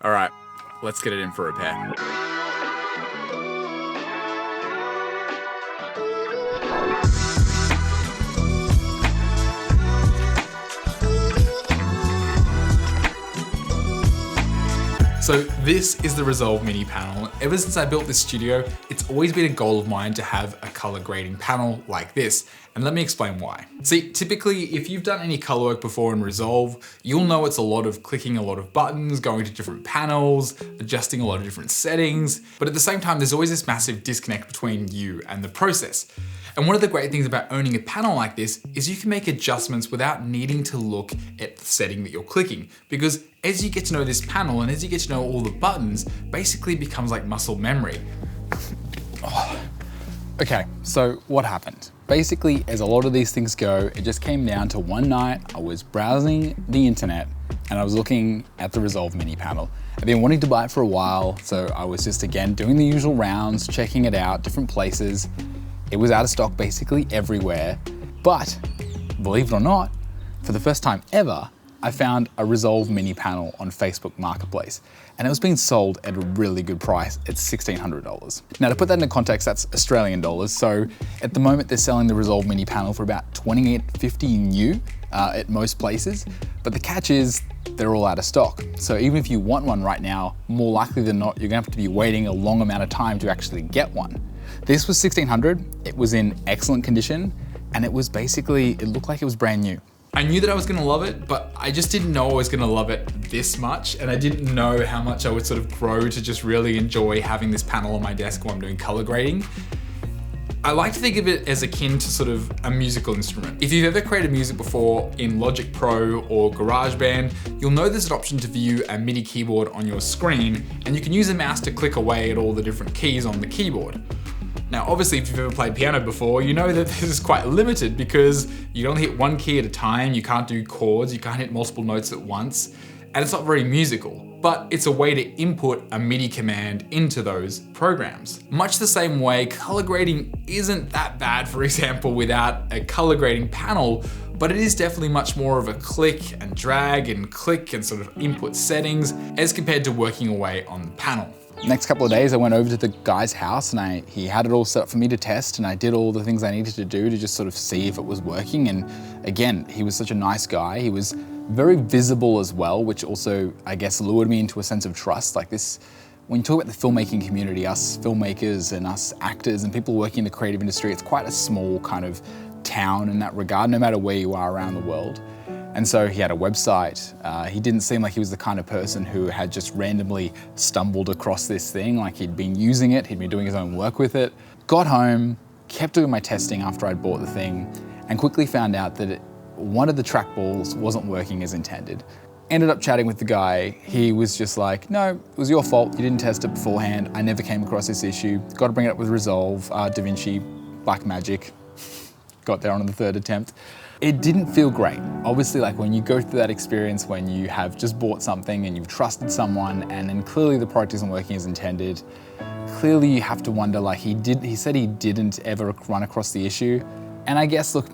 All right, let's get it in for repair. So this is the Resolve Mini Panel. Ever since I built this studio, it's always been a goal of mine to have a color grading panel like this. And let me explain why. See, typically, if you've done any color work before in Resolve, you'll know it's a lot of clicking a lot of buttons, going to different panels, adjusting a lot of different settings. But at the same time, there's always this massive disconnect between you and the process. And one of the great things about owning a panel like this is you can make adjustments without needing to look at the setting that you're clicking. Because as you get to know this panel and as you get to know all the buttons, basically it becomes like muscle memory. Okay, so what happened? Basically, as a lot of these things go, it just came down to one night, I was browsing the internet and I was looking at the Resolve Mini Panel. I've been wanting to buy it for a while, so I was just, again, doing the usual rounds, checking it out, different places. It was out of stock basically everywhere, but believe it or not, for the first time ever, I found a Resolve Mini Panel on Facebook Marketplace, and it was being sold at a really good price at $1,600. Now to put that into context, that's Australian dollars, so at the moment they're selling the Resolve Mini Panel for about $28.50 new at most places, but the catch is they're all out of stock. So even if you want one right now, more likely than not, you're gonna have to be waiting a long amount of time to actually get one. This was $1,600, it was in excellent condition, and it was basically, it looked like it was brand new. I knew that I was gonna love it, but I just didn't know I was gonna love it this much, and I didn't know how much I would sort of grow to just really enjoy having this panel on my desk while I'm doing color grading. I like to think of it as akin to sort of a musical instrument. If you've ever created music before in Logic Pro or GarageBand, you'll know there's an option to view a MIDI keyboard on your screen, and you can use a mouse to click away at all the different keys on the keyboard. Now, obviously, if you've ever played piano before, you know that this is quite limited because you can only hit one key at a time, you can't do chords, you can't hit multiple notes at once, and it's not very musical. But it's a way to input a MIDI command into those programs. Much the same way, color grading isn't that bad, for example, without a color grading panel, but it is definitely much more of a click and drag and click and sort of input settings as compared to working away on the panel. Next couple of days, I went over to the guy's house and he had it all set up for me to test, and I did all the things I needed to do to just sort of see if it was working. And again, he was such a nice guy. He was very visible as well, which also, I guess, lured me into a sense of trust. Like this, when you talk about the filmmaking community, us filmmakers and us actors and people working in the creative industry, it's quite a small kind of town in that regard, no matter where you are around the world. And so he had a website. He didn't seem like he was the kind of person who had just randomly stumbled across this thing. Like he'd been using it, he'd been doing his own work with it. Got home, kept doing my testing after I'd bought the thing, and quickly found out that one of the trackballs wasn't working as intended. Ended up chatting with the guy. He was just like, no, it was your fault. You didn't test it beforehand. I never came across this issue. Got to bring it up with Resolve, DaVinci, Blackmagic. Got there on the third attempt. It didn't feel great. Obviously, like when you go through that experience when you have just bought something and you've trusted someone and then clearly the product isn't working as intended, clearly you have to wonder, like he said he didn't ever run across the issue. And I guess, look,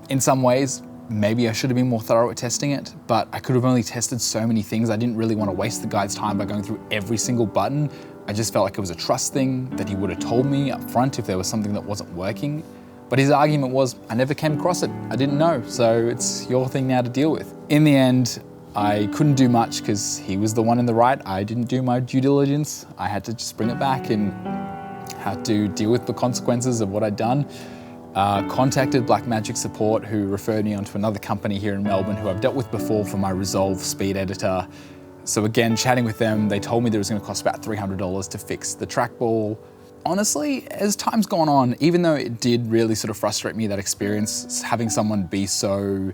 in some ways, maybe I should have been more thorough at testing it, but I could have only tested so many things. I didn't really want to waste the guy's time by going through every single button. I just felt like it was a trust thing, that he would have told me up front if there was something that wasn't working. But his argument was, I never came across it. I didn't know, so it's your thing now to deal with. In the end, I couldn't do much because he was the one in the right. I didn't do my due diligence. I had to just bring it back and had to deal with the consequences of what I'd done. Contacted Blackmagic support, who referred me onto another company here in Melbourne who I've dealt with before for my Resolve speed editor. So again, chatting with them, they told me that it was gonna cost about $300 to fix the trackball. Honestly, as time's gone on, even though it did really sort of frustrate me, that experience, having someone be so,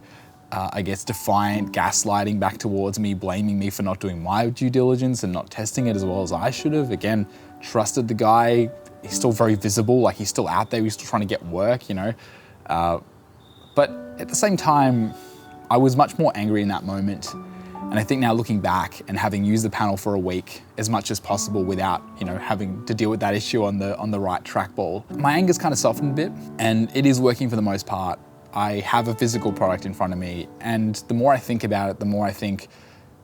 I guess, defiant, gaslighting back towards me, blaming me for not doing my due diligence and not testing it as well as I should have. Again, trusted the guy. He's still very visible, like he's still out there, he's still trying to get work, you know. But at the same time, I was much more angry in that moment. And I think now looking back and having used the panel for a week as much as possible without, you know, having to deal with that issue on the right trackball, my anger's kind of softened a bit, and it is working for the most part. I have a physical product in front of me, and the more I think about it, the more I think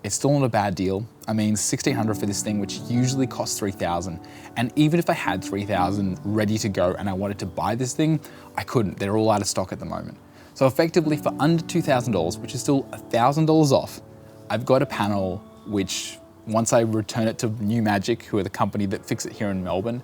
it's still not a bad deal. I mean, $1,600 for this thing, which usually costs $3,000. And even if I had $3,000 ready to go and I wanted to buy this thing, I couldn't. They're all out of stock at the moment. So effectively for under $2,000, which is still $1,000 off, I've got a panel which, once I return it to New Magic, who are the company that fix it here in Melbourne,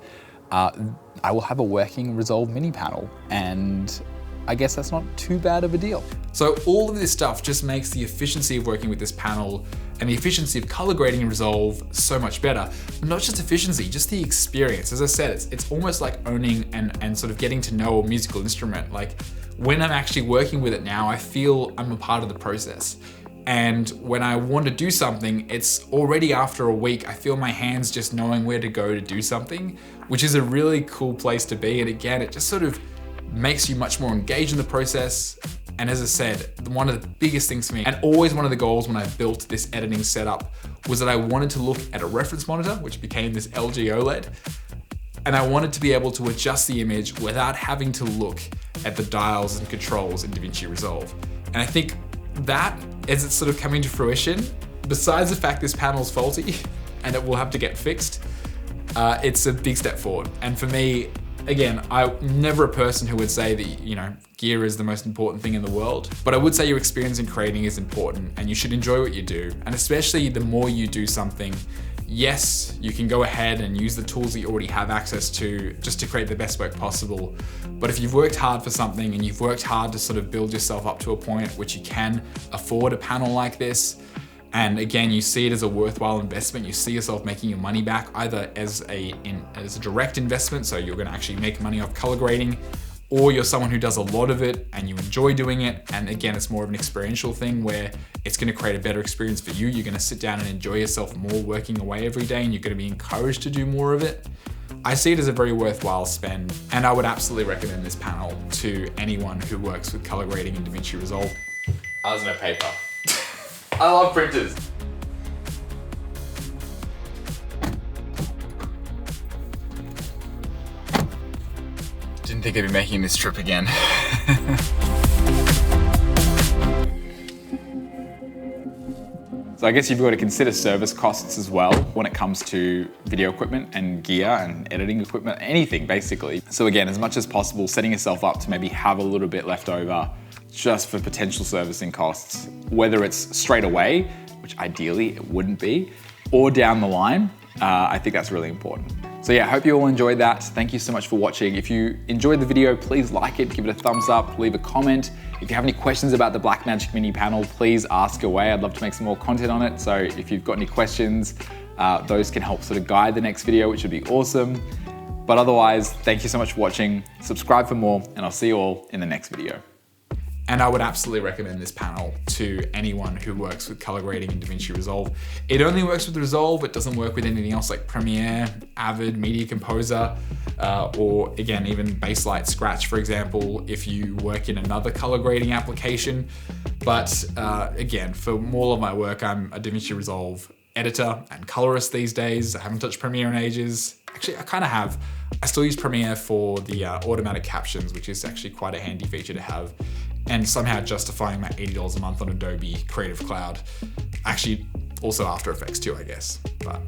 I will have a working Resolve Mini Panel, and I guess that's not too bad of a deal. So all of this stuff just makes the efficiency of working with this panel and the efficiency of color grading in Resolve so much better. Not just efficiency, just the experience. As I said, it's almost like owning and sort of getting to know a musical instrument. Like when I'm actually working with it now, I feel I'm a part of the process. And when I want to do something, it's already after a week, I feel my hands just knowing where to go to do something, which is a really cool place to be. And again, it just sort of makes you much more engaged in the process. And as I said, one of the biggest things for me, and always one of the goals when I built this editing setup, was that I wanted to look at a reference monitor, which became this LG OLED. And I wanted to be able to adjust the image without having to look at the dials and controls in DaVinci Resolve. And I think that, as it's sort of coming to fruition, besides the fact this panel's faulty and it will have to get fixed, it's a big step forward. And for me, again, I'm never a person who would say that, gear is the most important thing in the world, but I would say your experience in creating is important and you should enjoy what you do. And especially the more you do something, yes, you can go ahead and use the tools that you already have access to just to create the best work possible. But if you've worked hard for something and you've worked hard to sort of build yourself up to a point which you can afford a panel like this, and again, you see it as a worthwhile investment, you see yourself making your money back either as a direct investment, so you're gonna actually make money off color grading, or you're someone who does a lot of it and you enjoy doing it. And again, it's more of an experiential thing where it's gonna create a better experience for you. You're gonna sit down and enjoy yourself more working away every day, and you're gonna be encouraged to do more of it. I see it as a very worthwhile spend, and I would absolutely recommend this panel to anyone who works with color grading in DaVinci Resolve. Oh, there's no paper. I love printers. Didn't think I'd be making this trip again. So I guess you've got to consider service costs as well when it comes to video equipment and gear and editing equipment, anything basically. So again, as much as possible, setting yourself up to maybe have a little bit left over just for potential servicing costs, whether it's straight away, which ideally it wouldn't be, or down the line. I think that's really important. So yeah, I hope you all enjoyed that. Thank you so much for watching. If you enjoyed the video, please like it, give it a thumbs up, leave a comment. If you have any questions about the Blackmagic Mini Panel, please ask away. I'd love to make some more content on it. So if you've got any questions, those can help sort of guide the next video, which would be awesome. But otherwise, thank you so much for watching. Subscribe for more, and I'll see you all in the next video. And I would absolutely recommend this panel to anyone who works with color grading in DaVinci Resolve. It only works with Resolve, it doesn't work with anything else like Premiere, Avid, Media Composer, or again, even Baselight, Scratch, for example, if you work in another color grading application. But again, for more of my work, I'm a DaVinci Resolve editor and colorist these days. I haven't touched Premiere in ages. Actually, I kind of have. I still use Premiere for the automatic captions, which is actually quite a handy feature to have. And somehow justifying my $80 a month on Adobe Creative Cloud. Actually, also After Effects too, I guess. But